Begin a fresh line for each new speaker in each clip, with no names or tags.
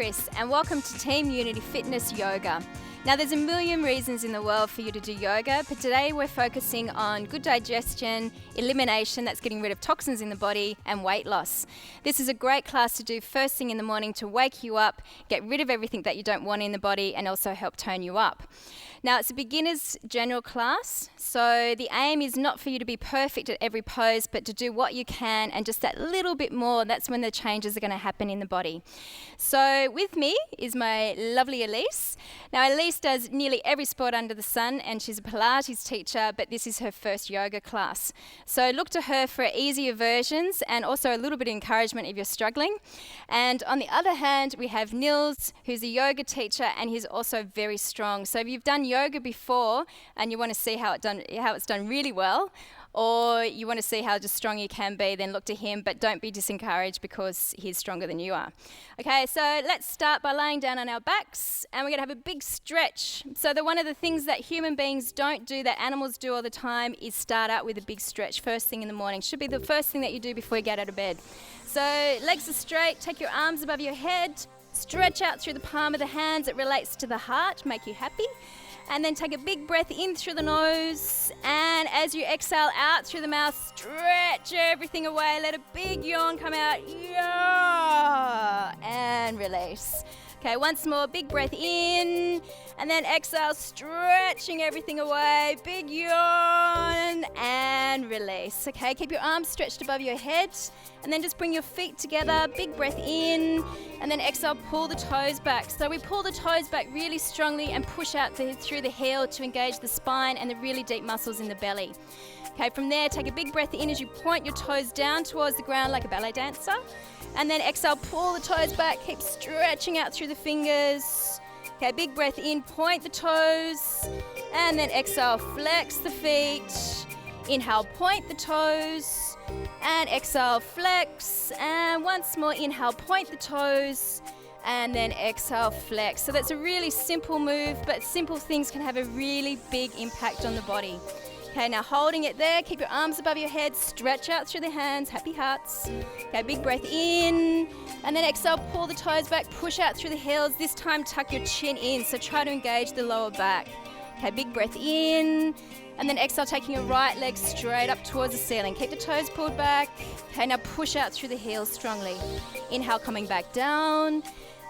Chris, and welcome to Team Unity Fitness Yoga. Now, there's a million reasons in the world for you to do yoga, but today we're focusing on good digestion, elimination, that's getting rid of toxins in the body, and weight loss. This is a great class to do first thing in the morning to wake you up, get rid of everything that you don't want in the body, and also help tone you up. Now, it's a beginner's general class, so the aim is not for you to be perfect at every pose, but to do what you can and just that little bit more. That's when the changes are going to happen in the body. So with me is my lovely Elise. Now, Elise does nearly every sport under the sun, and she's a Pilates teacher, but this is her first yoga class. So look to her for easier versions and also a little bit of encouragement if you're struggling. And on the other hand, we have Nils, who's a yoga teacher, and he's also very strong. So if you've done yoga before and you want to see how it's done really well, or you want to see how just strong you can be, then look to him, but don't be disencouraged because he's stronger than you are. Okay, so let's start by laying down on our backs, and we're going to have a big stretch. So one of the things that human beings don't do that animals do all the time is start out with a big stretch first thing in the morning. Should be the first thing that you do before you get out of bed. So legs are straight, take your arms above your head, stretch out through the palm of the hands. It relates to the heart, make you happy. And then take a big breath in through the nose, and as you exhale out through the mouth, stretch everything away. Let a big yawn come out, yeah, and release. Okay, once more, big breath in, and then exhale, stretching everything away, big yawn, and release. Okay, keep your arms stretched above your head, and then just bring your feet together, big breath in, and then exhale, pull the toes back. So we pull the toes back really strongly and push out through the heel to engage the spine and the really deep muscles in the belly. Okay, from there, take a big breath in as you point your toes down towards the ground like a ballet dancer. And then exhale, pull the toes back, keep stretching out through the fingers. Okay, big breath in, point the toes. And then exhale, flex the feet. Inhale, point the toes. And exhale, flex. And once more, inhale, point the toes. And then exhale, flex. So that's a really simple move, but simple things can have a really big impact on the body. Okay, now holding it there, keep your arms above your head, stretch out through the hands, happy hearts. Okay, big breath in, and then exhale, pull the toes back, push out through the heels. This time tuck your chin in, so try to engage the lower back. Okay, big breath in, and then exhale, taking your right leg straight up towards the ceiling. Keep the toes pulled back. Okay, now push out through the heels strongly. Inhale, coming back down.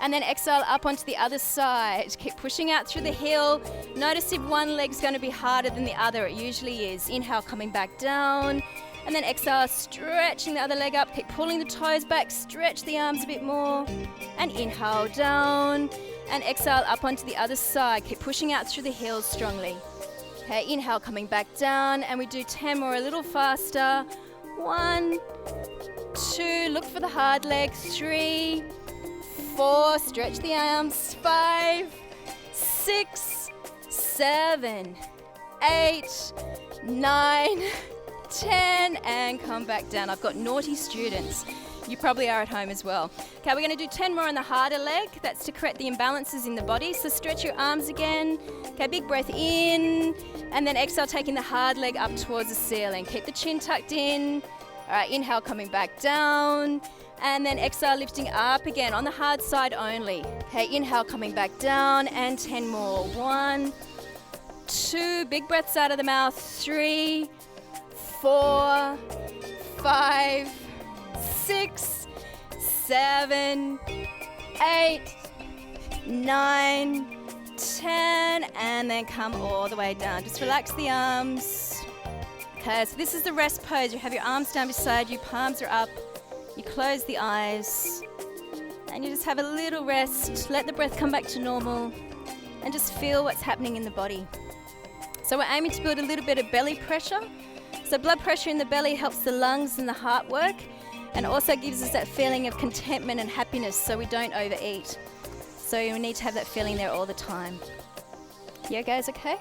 And then exhale up onto the other side. Keep pushing out through the heel. Notice if one leg's going to be harder than the other. It usually is. Inhale, coming back down. And then exhale, stretching the other leg up. Keep pulling the toes back. Stretch the arms a bit more. And inhale, down. And exhale up onto the other side. Keep pushing out through the heels strongly. Okay, inhale, coming back down. And we do 10 more, a little faster. 1, 2, look for the hard leg. 3, 4, stretch the arms. 5, 6, 7, 8, 9, 10, and come back down. I've got naughty students. You probably are at home as well. Okay, we're going to do 10 more on the harder leg. That's to correct the imbalances in the body. So stretch your arms again. Okay, big breath in, and then exhale, taking the hard leg up towards the ceiling. Keep the chin tucked in. All right, inhale, coming back down. And then exhale, lifting up again on the hard side only. Okay, inhale, coming back down, and 10 more. 1, 2, big breaths out of the mouth. 3, 4, 5, 6, 7, 8, 9, 10, and then come all the way down. Just relax the arms. Okay, so this is the rest pose. You have your arms down beside you, palms are up. You close the eyes and you just have a little rest. Let the breath come back to normal and just feel what's happening in the body. So we're aiming to build a little bit of belly pressure. So blood pressure in the belly helps the lungs and the heart work, and also gives us that feeling of contentment and happiness so we don't overeat. So you need to have that feeling there all the time. Yeah, guys, okay?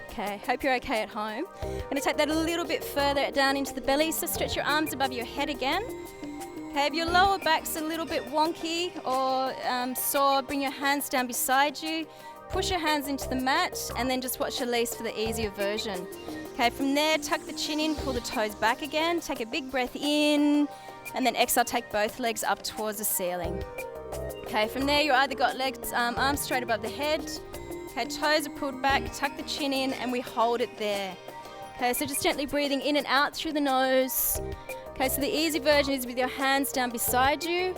Okay, hope you're okay at home. I'm going to take that a little bit further down into the belly, so stretch your arms above your head again. Okay, if your lower back's a little bit wonky or sore, bring your hands down beside you, push your hands into the mat, and then just watch Elise for the easier version. Okay, from there, tuck the chin in, pull the toes back again, take a big breath in, and then exhale, take both legs up towards the ceiling. Okay, from there you either got legs, arms straight above the head. Okay, toes are pulled back, tuck the chin in, and we hold it there. Okay, so just gently breathing in and out through the nose. Okay, so the easy version is with your hands down beside you,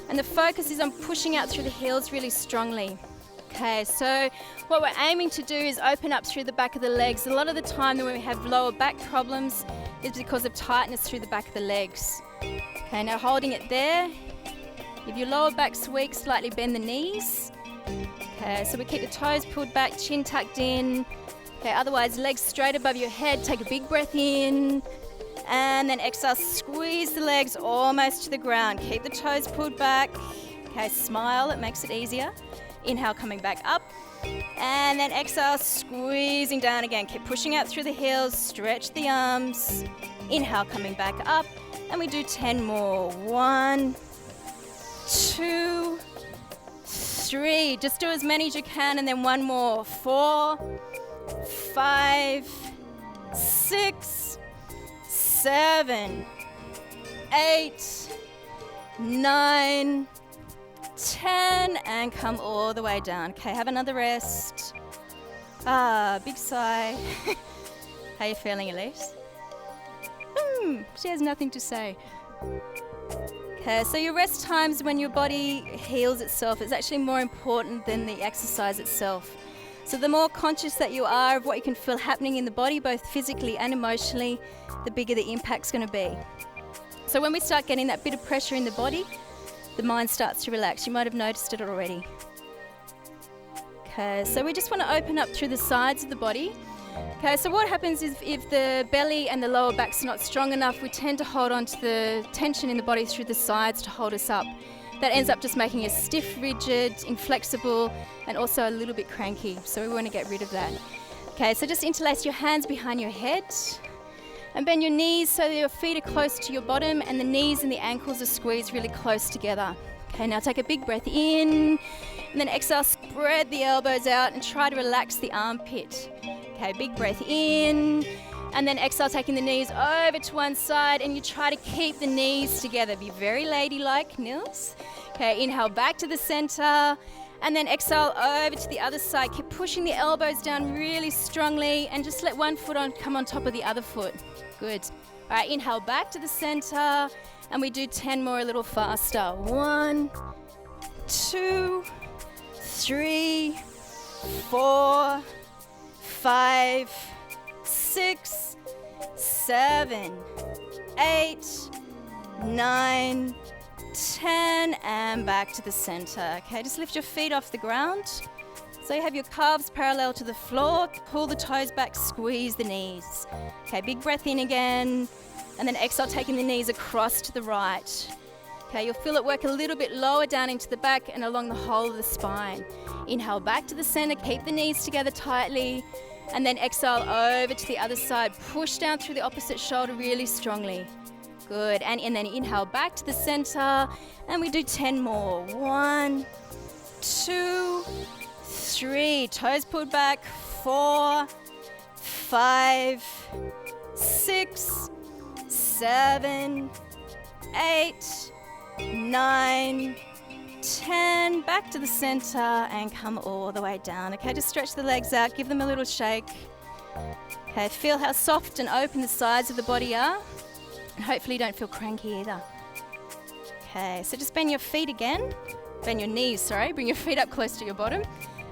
and the focus is on pushing out through the heels really strongly. Okay, so what we're aiming to do is open up through the back of the legs. A lot of the time when we have lower back problems is because of tightness through the back of the legs. Okay, now holding it there. If your lower back's weak, slightly bend the knees. Okay, so we keep the toes pulled back, chin tucked in. Okay, otherwise legs straight above your head. Take a big breath in. And then exhale, squeeze the legs almost to the ground. Keep the toes pulled back. Okay, smile, it makes it easier. Inhale, coming back up. And then exhale, squeezing down again. Keep pushing out through the heels, stretch the arms. Inhale, coming back up. And we do 10 more. 1, 2, 3. Just do as many as you can, and then one more. 4, 5, 6, 7, 8, 9, 10, and come all the way down. Okay, have another rest. Big sigh. How are you feeling, Elise? She has nothing to say. Okay, so your rest times when your body heals itself is actually more important than the exercise itself. So the more conscious that you are of what you can feel happening in the body, both physically and emotionally, the bigger the impact's going to be. So when we start getting that bit of pressure in the body, the mind starts to relax. You might have noticed it already. Okay, so we just want to open up through the sides of the body. Okay, so what happens is if the belly and the lower back's not strong enough, we tend to hold on to the tension in the body through the sides to hold us up. That ends up just making us stiff, rigid, inflexible, and also a little bit cranky. So we want to get rid of that. Okay, so just interlace your hands behind your head and bend your knees so that your feet are close to your bottom and the knees and the ankles are squeezed really close together. Okay, now take a big breath in and then exhale, spread the elbows out and try to relax the armpit. Okay, big breath in and then exhale, taking the knees over to one side, and you try to keep the knees together. Be very ladylike, Nils. Okay, inhale back to the center and then exhale over to the other side. Keep pushing the elbows down really strongly and just let one foot come on top of the other foot. Good. All right, inhale back to the center and we do 10 more a little faster. 1, 2, 3, 4, 5, 6, 7, 8, 9, 10, and back to the center. Okay, just lift your feet off the ground. So you have your calves parallel to the floor. Pull the toes back, squeeze the knees. Okay, big breath in again, and then exhale, taking the knees across to the right. Okay, you'll feel it work a little bit lower down into the back and along the whole of the spine. Inhale back to the center, keep the knees together tightly, and then exhale over to the other side. Push down through the opposite shoulder really strongly. Good, and then inhale back to the center, and we do 10 more. 1, 2, 3, toes pulled back. 4, 5, 6, 7, 8, 9, 10, back to the center and come all the way down. Okay, just stretch the legs out, give them a little shake. Okay, feel how soft and open the sides of the body are, and hopefully you don't feel cranky either. Okay, so just bend your feet again, bend your knees, sorry, bring your feet up close to your bottom,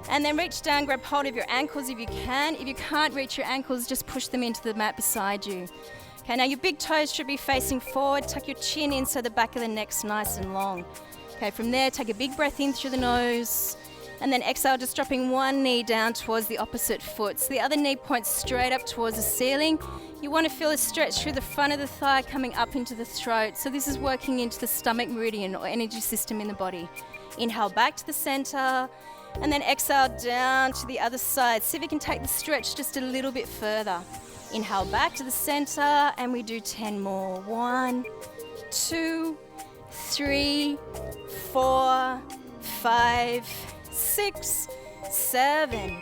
and then reach down, grab hold of your ankles if you can. If you can't reach your ankles, just push them into the mat beside you. Okay, now your big toes should be facing forward, tuck your chin in so the back of the neck's nice and long. Okay, from there, take a big breath in through the nose, and then exhale, just dropping one knee down towards the opposite foot. So the other knee points straight up towards the ceiling. You want to feel a stretch through the front of the thigh coming up into the throat. So this is working into the stomach meridian or energy system in the body. Inhale back to the center, and then exhale down to the other side. See if you can take the stretch just a little bit further. Inhale back to the center, and we do 10 more. 1, 2, 3, 4, 5, 6, 7,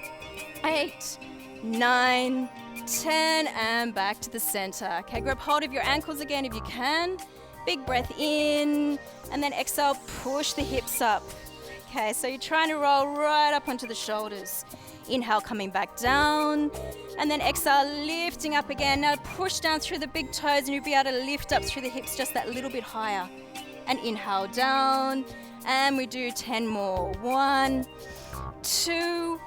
8, 9, 10, and back to the center. Okay, grab hold of your ankles again if you can. Big breath in, and then exhale, push the hips up. Okay, so you're trying to roll right up onto the shoulders. Inhale, coming back down, and then exhale, lifting up again. Now push down through the big toes and you'll be able to lift up through the hips just that little bit higher. And inhale down, and we do 10 more. 1, 2,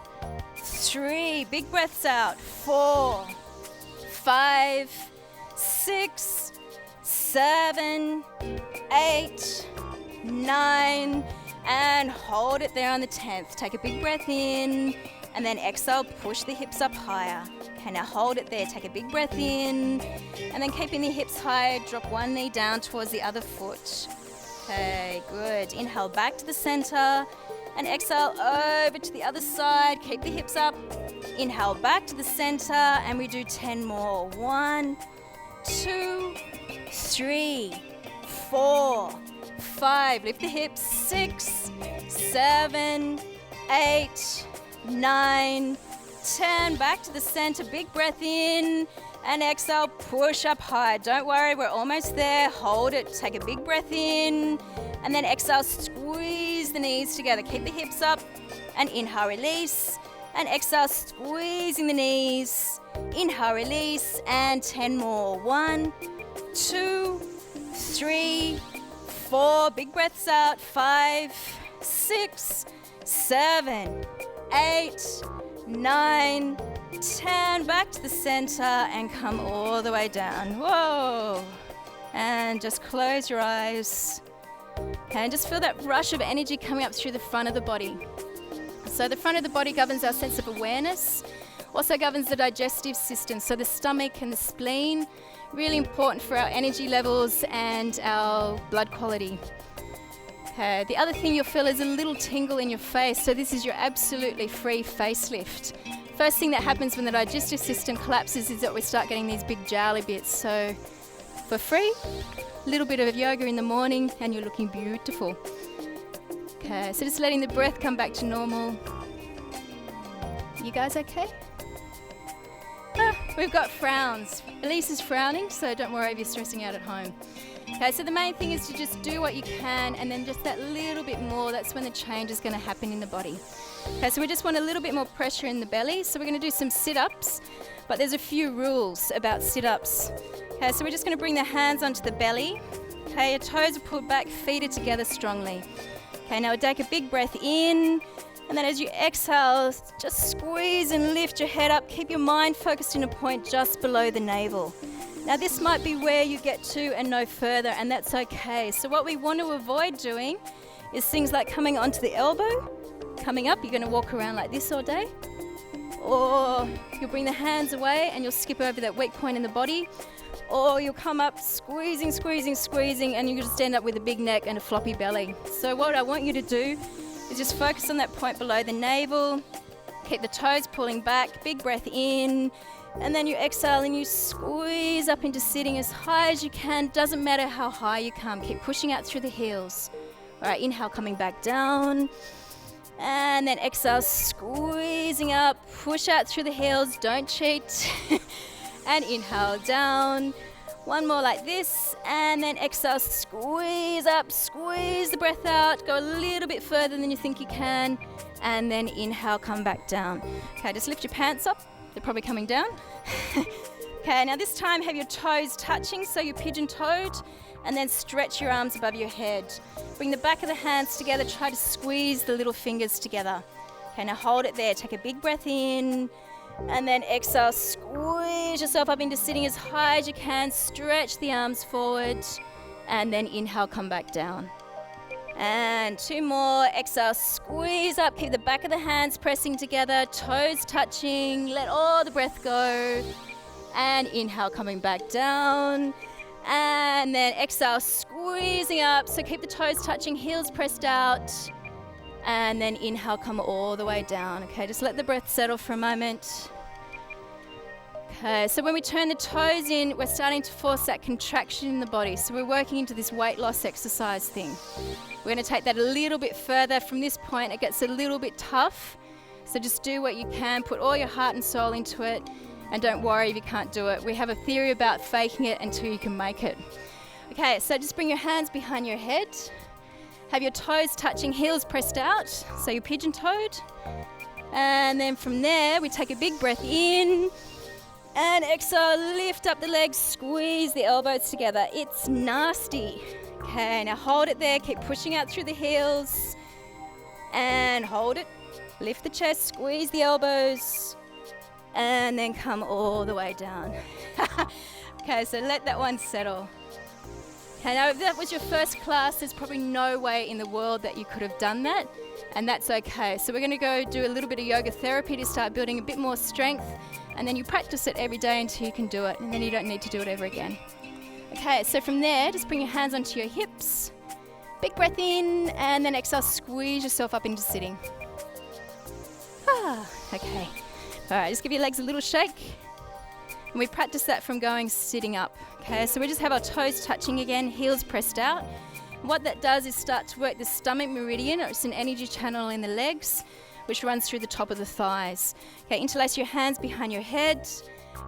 3. Big breaths out. 4, 5, 6, 7, 8, 9, and hold it there on the 10th. Take a big breath in, and then exhale, push the hips up higher. Okay, now hold it there. Take a big breath in, and then keeping the hips high, drop one knee down towards the other foot. Okay, good. Inhale back to the center, and exhale over to the other side. Keep the hips up. Inhale back to the center, and we do 10 more. 1, 2, 3, 4, 5. Lift the hips. 6, 7, 8, 9, 10. Back to the center. Big breath in, and exhale, push up high. Don't worry, we're almost there. Hold it. Take a big breath in, and then exhale, squeeze the knees together. Keep the hips up, and inhale, release, and exhale, squeezing the knees. Inhale, release, and 10 more. 1, 2, 3, 4. Big breaths out. 5, 6, 7, 8, 9, 10. Back to the center and come all the way down. Whoa. And just close your eyes. And just feel that rush of energy coming up through the front of the body. So the front of the body governs our sense of awareness, also governs the digestive system. So the stomach and the spleen, really important for our energy levels and our blood quality. Okay, the other thing you'll feel is a little tingle in your face. So this is your absolutely free facelift. First thing that happens when the digestive system collapses is that we start getting these big jowly bits. So for free, a little bit of yoga in the morning and you're looking beautiful. Okay, so just letting the breath come back to normal. You guys okay? We've got frowns. Elise is frowning, so don't worry if you're stressing out at home. Okay, so the main thing is to just do what you can, and then just that little bit more, that's when the change is going to happen in the body. Okay, so we just want a little bit more pressure in the belly, so we're going to do some sit-ups, but there's a few rules about sit-ups. Okay, so we're just going to bring the hands onto the belly. Okay, your toes are pulled back, feet are together strongly. Okay, now take a big breath in, and then as you exhale, just squeeze and lift your head up. Keep your mind focused in a point just below the navel. Now this might be where you get to and no further, and that's okay. So what we want to avoid doing is things like coming onto the elbow, coming up, you're going to walk around like this all day, or you'll bring the hands away and you'll skip over that weak point in the body, or you'll come up squeezing, and you just end up with a big neck and a floppy belly. So what I want you to do is just focus on that point below the navel, keep the toes pulling back, big breath in, and then you exhale and you squeeze up into sitting as high as you can. Doesn't matter how high you come, keep pushing out through the heels. All right, inhale, coming back down, and then exhale, squeezing up, push out through the heels, don't cheat. And inhale down, one more like this, and then exhale, squeeze up, squeeze the breath out, go a little bit further than you think you can, and then inhale, come back down. Okay, just lift your pants up, they're probably coming down. Okay, now this time have your toes touching, so you're pigeon-toed, and then stretch your arms above your head. Bring the back of the hands together, try to squeeze the little fingers together. Okay, now hold it there, take a big breath in, and then exhale, squeeze yourself up into sitting as high as you can, stretch the arms forward, and then inhale, come back down. And 2 more, exhale, squeeze up, keep the back of the hands pressing together, toes touching, let all the breath go, and inhale, coming back down, and then exhale, squeezing up, so keep the toes touching, heels pressed out, and then inhale, come all the way down. Okay, just let the breath settle for a moment. Okay, so when we turn the toes in, we're starting to force that contraction in the body. So we're working into this weight loss exercise thing. We're going to take that a little bit further. From this point, it gets a little bit tough. So just do what you can, put all your heart and soul into it, and don't worry if you can't do it. We have a theory about faking it until you can make it. Okay, so just bring your hands behind your head. Have your toes touching, heels pressed out, so you're pigeon-toed. And then from there, we take a big breath in. And exhale, lift up the legs, squeeze the elbows together. It's nasty. Okay, now hold it there, keep pushing out through the heels. And hold it. Lift the chest, squeeze the elbows. And then come all the way down. Okay, so let that one settle. Okay, now if that was your first class, there's probably no way in the world that you could have done that, and that's okay. So we're going to go do a little bit of yoga therapy to start building a bit more strength, and then you practice it every day until you can do it, and then you don't need to do it ever again. Okay, so from there, just bring your hands onto your hips, big breath in, and then exhale, squeeze yourself up into sitting. Okay. All right, just give your legs a little shake. And we practice that from going sitting up. Okay, so we just have our toes touching again, heels pressed out. And what that does is start to work the stomach meridian, or it's an energy channel in the legs, which runs through the top of the thighs. Okay, interlace your hands behind your head.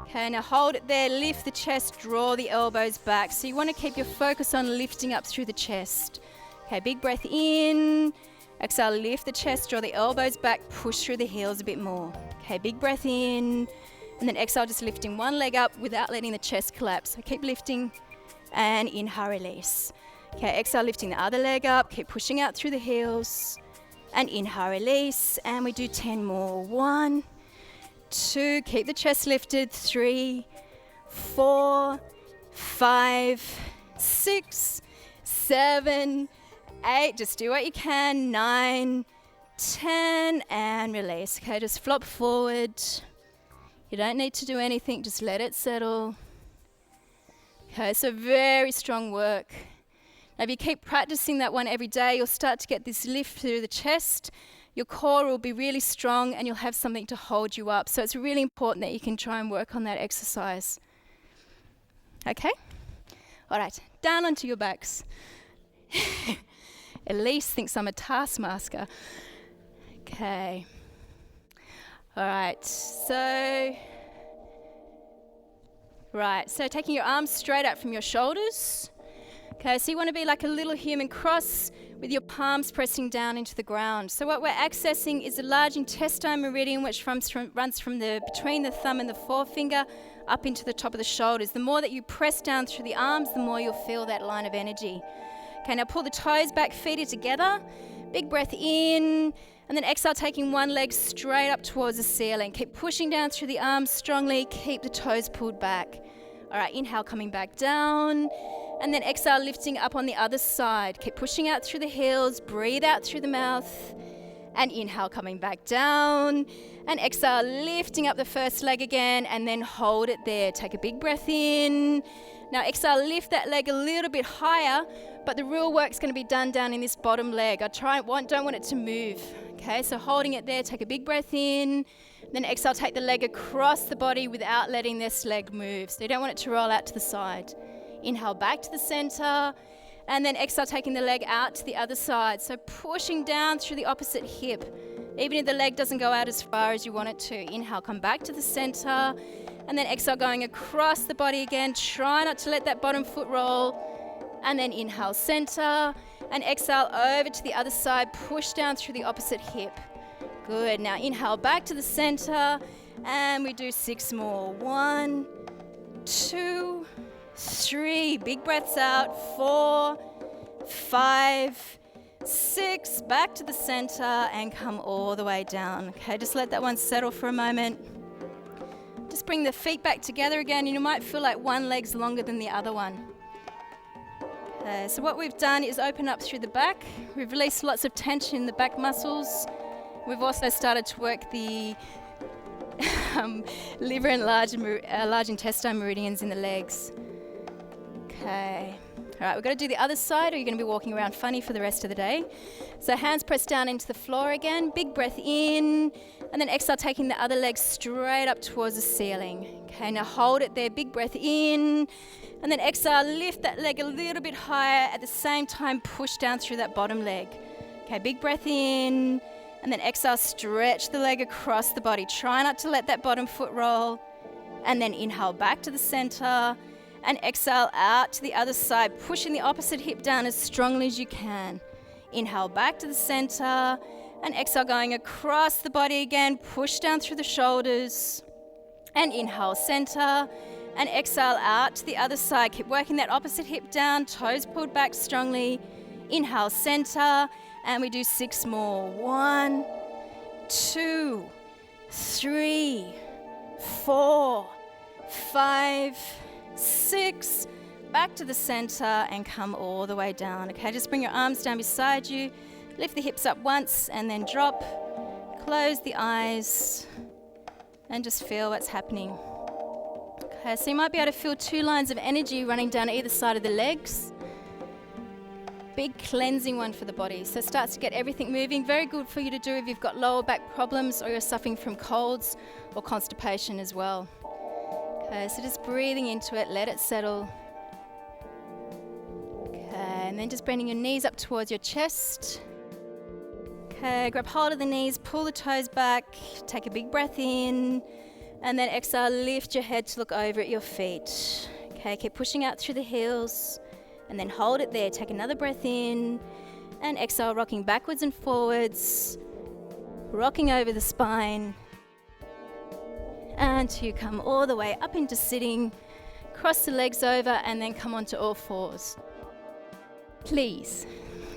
Okay, now hold it there, lift the chest, draw the elbows back. So you want to keep your focus on lifting up through the chest. Okay, big breath in. Exhale, lift the chest, draw the elbows back, push through the heels a bit more. Okay, big breath in. And then exhale, just lifting one leg up without letting the chest collapse. So keep lifting and inhale, release. Okay, exhale, lifting the other leg up. Keep pushing out through the heels and inhale, release. And we do 10 more. 1, 2, keep the chest lifted. 3, 4, 5, 6, 7, 8. Just do what you can. 9, 10, and release. Okay, just flop forward. You don't need to do anything, just let it settle. Okay, so very strong work. Now if you keep practicing that one every day, you'll start to get this lift through the chest. Your core will be really strong and you'll have something to hold you up. So it's really important that you can try and work on that exercise. Okay? All right, down onto your backs. Elise thinks I'm a taskmaster. Okay. All right, so taking your arms straight up from your shoulders. Okay, so you want to be like a little human cross with your palms pressing down into the ground. So what we're accessing is the large intestine meridian, which runs from between the thumb and the forefinger up into the top of the shoulders. The more that you press down through the arms, the more you'll feel that line of energy. Okay, now pull the toes back, feet are together. Big breath in. And then exhale, taking one leg straight up towards the ceiling. Keep pushing down through the arms strongly. Keep the toes pulled back. All right, inhale, coming back down. And then exhale, lifting up on the other side. Keep pushing out through the heels. Breathe out through the mouth. And inhale, coming back down. And exhale, lifting up the first leg again. And then hold it there. Take a big breath in. Now exhale, lift that leg a little bit higher. But the real work's going to be done down in this bottom leg. Don't want it to move. Okay, so holding it there, take a big breath in. Then exhale, take the leg across the body without letting this leg move. So you don't want it to roll out to the side. Inhale back to the center. And then exhale, taking the leg out to the other side. So pushing down through the opposite hip. Even if the leg doesn't go out as far as you want it to. Inhale, come back to the center. And then exhale, going across the body again. Try not to let that bottom foot roll. And then inhale, center. And exhale over to the other side. Push down through the opposite hip. Good. Now inhale back to the center. And we do 6 more. 1, 2, 3. Big breaths out. 4, 5, 6. Back to the center and come all the way down. Okay, just let that one settle for a moment. Just bring the feet back together again. You might feel like one leg's longer than the other one. So what we've done is open up through the back. We've released lots of tension in the back muscles. We've also started to work the liver and large intestine meridians in the legs. Okay. All right, we've got to do the other side or you're going to be walking around funny for the rest of the day. So hands pressed down into the floor again. Big breath in. And then exhale, taking the other leg straight up towards the ceiling. Okay, now hold it there. Big breath in. And then exhale, lift that leg a little bit higher. At the same time, push down through that bottom leg. Okay, big breath in. And then exhale, stretch the leg across the body. Try not to let that bottom foot roll. And then inhale back to the center. And exhale out to the other side, pushing the opposite hip down as strongly as you can. Inhale back to the center, and exhale going across the body again, push down through the shoulders, and inhale center, and exhale out to the other side. Keep working that opposite hip down, toes pulled back strongly. Inhale center, and we do 6 more. 1, 2, 3, 4, 5, 6. Back to the center and come all the way down. Okay, just bring your arms down beside you. Lift the hips up once and then drop. Close the eyes and just feel what's happening. Okay, so you might be able to feel 2 lines of energy running down either side of the legs. Big cleansing one for the body. So it starts to get everything moving. Very good for you to do if you've got lower back problems or you're suffering from colds or constipation as well. Okay, so just breathing into it, let it settle. Okay, and then just bending your knees up towards your chest. Okay, grab hold of the knees, pull the toes back, take a big breath in, and then exhale, lift your head to look over at your feet. Okay, keep pushing out through the heels, and then hold it there. Take another breath in, and exhale, rocking backwards and forwards, rocking over the spine, and you come all the way up into sitting, cross the legs over, and then come onto all fours. Please.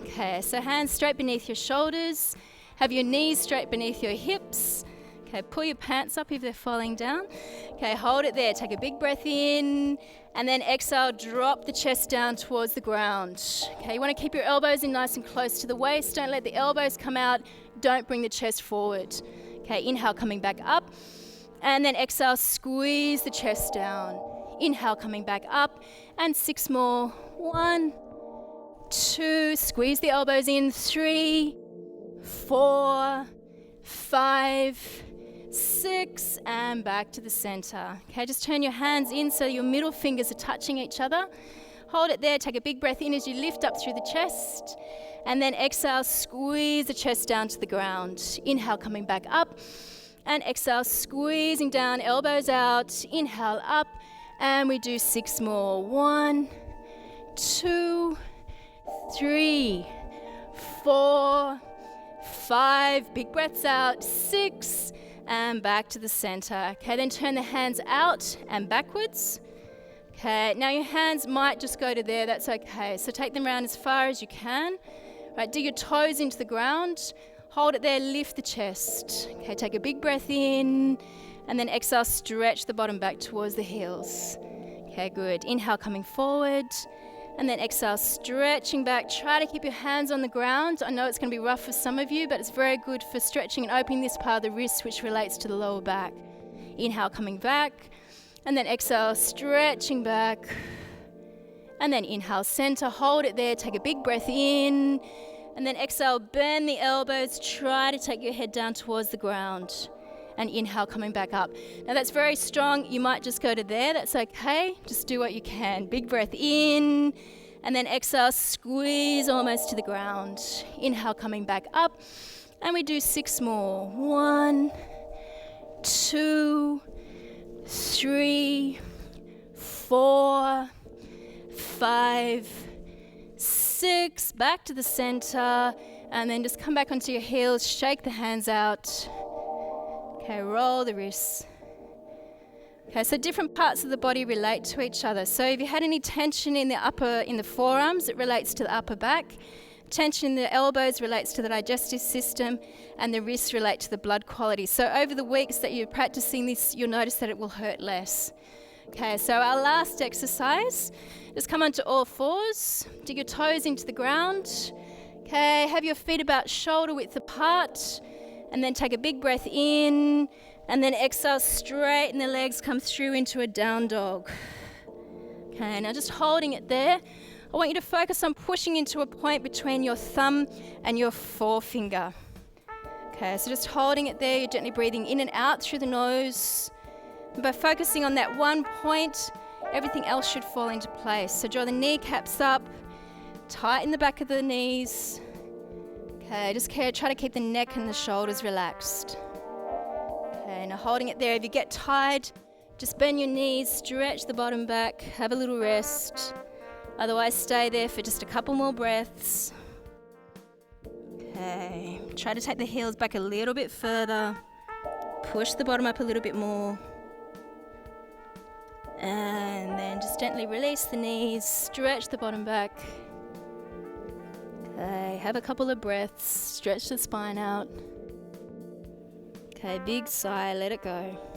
Okay, so hands straight beneath your shoulders. Have your knees straight beneath your hips. Okay, pull your pants up if they're falling down. Okay, hold it there. Take a big breath in, and then exhale, drop the chest down towards the ground. Okay, you want to keep your elbows in nice and close to the waist. Don't let the elbows come out. Don't bring the chest forward. Okay, inhale, coming back up. And then exhale, squeeze the chest down. Inhale, coming back up. And 6 more. 1, 2, squeeze the elbows in. 3, 4, 5, 6, and back to the center. Okay, just turn your hands in so your middle fingers are touching each other. Hold it there, take a big breath in as you lift up through the chest. And then exhale, squeeze the chest down to the ground. Inhale, coming back up. And exhale, squeezing down, elbows out. Inhale, up. And we do 6 more. 1, 2, 3, 4, 5. Big breaths out. 6. And back to the center. Okay, then turn the hands out and backwards. Okay, now your hands might just go to there. That's okay. So take them around as far as you can. Right, dig your toes into the ground. Hold it there, lift the chest. Okay, take a big breath in, and then exhale, stretch the bottom back towards the heels. Okay, good. Inhale, coming forward, and then exhale, stretching back. Try to keep your hands on the ground. I know it's going to be rough for some of you, but it's very good for stretching and opening this part of the wrist, which relates to the lower back. Inhale, coming back, and then exhale, stretching back, and then inhale, center. Hold it there, take a big breath in, and then exhale, bend the elbows, try to take your head down towards the ground. And inhale, coming back up. Now that's very strong. You might just go to there. That's okay. Just do what you can. Big breath in, and then exhale, squeeze almost to the ground. Inhale, coming back up. And we do 6 more. 1, 2, 3, 4, 5, 6, back to the center, and then just come back onto your heels, shake the hands out. Okay, roll the wrists. Okay, so different parts of the body relate to each other. So if you had any tension in the forearms, it relates to the upper back. Tension in the elbows relates to the digestive system, and the wrists relate to the blood quality. So over the weeks that you're practicing this, you'll notice that it will hurt less. Okay, so our last exercise, just come onto all fours, dig your toes into the ground. Okay, have your feet about shoulder width apart, and then take a big breath in, and then exhale, straighten the legs, come through into a down dog. Okay, now just holding it there. I want you to focus on pushing into a point between your thumb and your forefinger. Okay, so just holding it there, you're gently breathing in and out through the nose. And by focusing on that one point, everything else should fall into place. So draw the kneecaps up, tighten the back of the knees. Okay, just try to keep the neck and the shoulders relaxed. Okay, now holding it there. If you get tired, Just bend your knees, stretch the bottom back, have a little rest. Otherwise, stay there for just a couple more breaths. Okay, try to take the heels back a little bit further. Push the bottom up a little bit more. And then just gently release the knees, stretch the bottom back. Okay, have a couple of breaths, stretch the spine out. Okay, big sigh, let it go.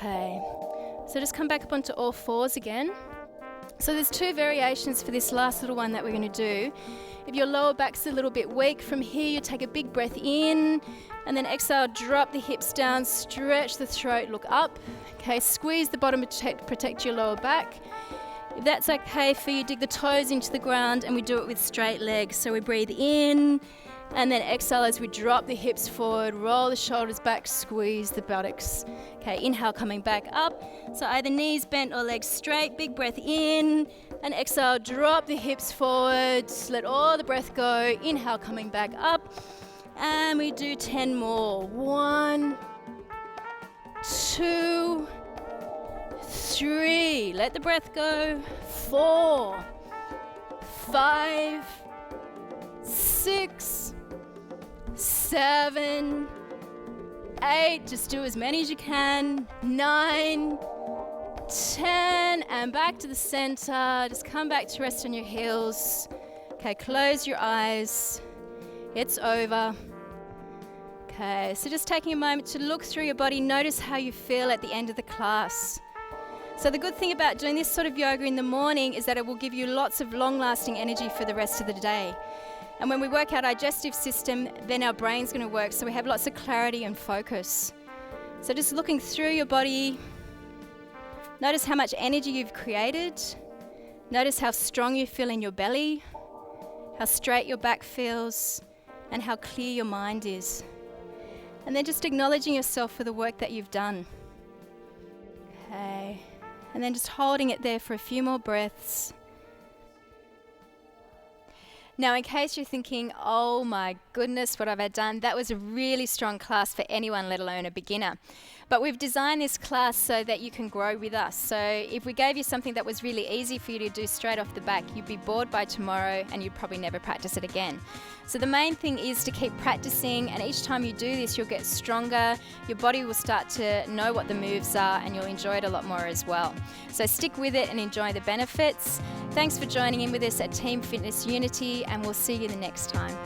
Okay, so just come back up onto all fours again. So there's two variations for this last little one that we're going to do. If your lower back's a little bit weak, from here you take a big breath in, and then exhale, drop the hips down, stretch the throat, look up. Okay, squeeze the bottom to protect your lower back. If that's okay for you, dig the toes into the ground, and we do it with straight legs. So we breathe in, and then exhale as we drop the hips forward, roll the shoulders back, squeeze the buttocks. Okay, inhale, coming back up. So either knees bent or legs straight. Big breath in, and exhale, drop the hips forward. Let all the breath go. Inhale, coming back up. And we do 10 more. 1, 2, 3. Let the breath go. 4, 5, 6, 7, 8, just do as many as you can, 9, 10, and back to the center. Just come back to rest on your heels. Okay, close your eyes. It's over. Okay, so just taking a moment to look through your body, notice how you feel at the end of the class. So the good thing about doing this sort of yoga in the morning is that it will give you lots of long-lasting energy for the rest of the day. And when we work our digestive system, then our brain's going to work, so we have lots of clarity and focus. So just looking through your body, notice how much energy you've created. Notice how strong you feel in your belly, how straight your back feels, and how clear your mind is. And then just acknowledging yourself for the work that you've done. Okay. And then just holding it there for a few more breaths. Now, in case you're thinking, oh my goodness, what have I done? That was a really strong class for anyone, let alone a beginner. But we've designed this class so that you can grow with us. So if we gave you something that was really easy for you to do straight off the back, you'd be bored by tomorrow and you'd probably never practice it again. So the main thing is to keep practicing, and each time you do this, you'll get stronger, your body will start to know what the moves are, and you'll enjoy it a lot more as well. So stick with it and enjoy the benefits. Thanks for joining in with us at Team Fitness Unity, and we'll see you the next time.